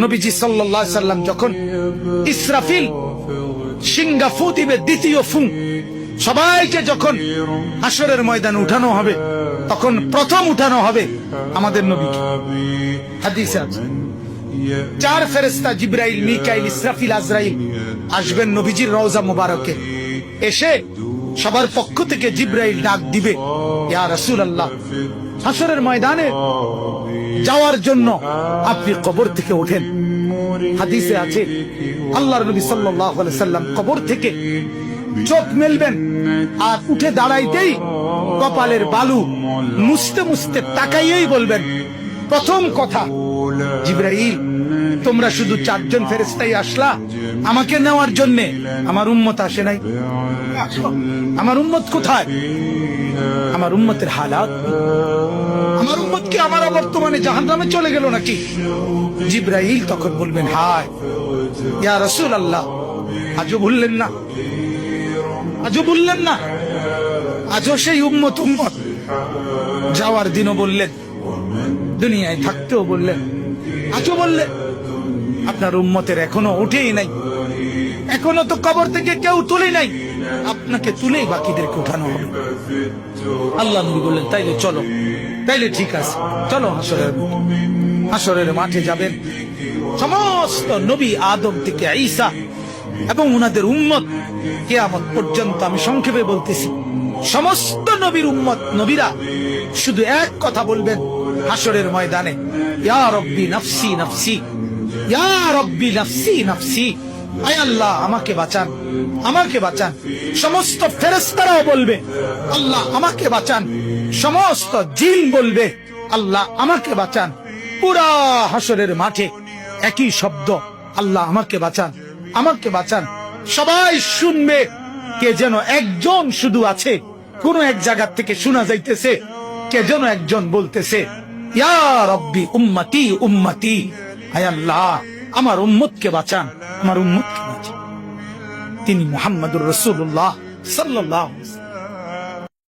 নবীজি সাল্লাল্লাহু আলাইহি সাল্লাম যখন ইসরাফিল সিংহা ফু দিবে, দ্বিতীয় ফু, সবাইকে যখন হাসরের ময়দানে উঠানো হবে, তখন প্রথম উঠানো হবে আমাদের নবীকে। হাদিসে আছে 4 ফেরেশতা জিবরাইল, মিকাইল, ইসরাফিল, আজরাইল আসবেন নবীজির রওজা মুবারকে। এসে সবার পক্ষ থেকে জিবরাইল ডাক দিবে, ইয়া রাসূলুল্লাহ, হাসরের ময়দানে যাওয়ার জন্য আপনি কবর থেকে ওঠেন। হাদিসে আছে আল্লাহর নবী সাল্লাল্লাহু আলাইহি সাল্লাম কবর থেকে চোখ মেলবেন, আর উঠে দাঁড়াইতেই কপালের বালু মুছতে মুছতে তাকাইয়েই বলবেন, প্রথম কথা, জিবরাইল, তোমরা শুধু 4 জন ফেরেশতাই আসলা আমাকে নেওয়ার জন্য, আমার উম্মত আসে নাই। আমার উম্মত কোথায়? আমার উম্মতের হালাত, আমার উম্মত কি আমার বর্তমানে জাহান্নামে চলে গেল নাকি? জিবরাইল তখন বলবেন, হায় ইয়া রাসূলুল্লাহ, আজও ভুললেন না, আজও বললেন না, আজও সেই উম্মত উম্মত। যাওয়ার দিনও বললেন, দুনিয়ায় থাকতেও বললেন, আজও বললেন। আপনার উম্মতের এখনো উঠেই নাই, এখনো তো কবর থেকে কেউ তুলে নাই, আপনাকে তুলেই বাকিদেরকে উঠানো হবে। আল্লাহ নবী বললেন, তাইলে চলো, তাইলে ঠিক আছে, চলো হাসরের মাঠে যাবেন। সমস্ত নবী আদম থেকে ঈসা এবং উনাদের উম্মত কিয়ামত পর্যন্ত, আমি সংক্ষেপে বলতেছি, সমস্ত নবীর উম্মত, নবীরা শুধু এক কথা বলবেন হাসরের ময়দানে, ইয়া রব্বি নাফসি নাফসি, ইয়া রব্বি নাফসি নাফসি, আয় আল্লাহ আমাকে বাঁচান, আমাকে বাঁচান। সমস্ত ফেরেশতারাও বলবে, আল্লাহ আমাকে বাঁচান। সমস্ত জিন বলবে, আল্লাহ আমাকে বাঁচান। পুরা হাসরের মাঠে একই শব্দ, আল্লাহ আমাকে বাঁচান, আমাকে বাঁচান। সবাই শুনবে, কে যেন একজন শুধু আছে, কোন এক জায়গা থেকে শোনা যাইতেছে, কে যেন একজন বলতেছে, ইয়া রব্বি উম্মতি উম্মতি, আয় আল্লাহ আমার উম্মতকে বাঁচান, আমার উম্মতকে বাঁচান। তিনি মুহাম্মদুর রাসূলুল্লাহ সাল্লাল্লাহু আলাইহি ওয়াসাল্লাম।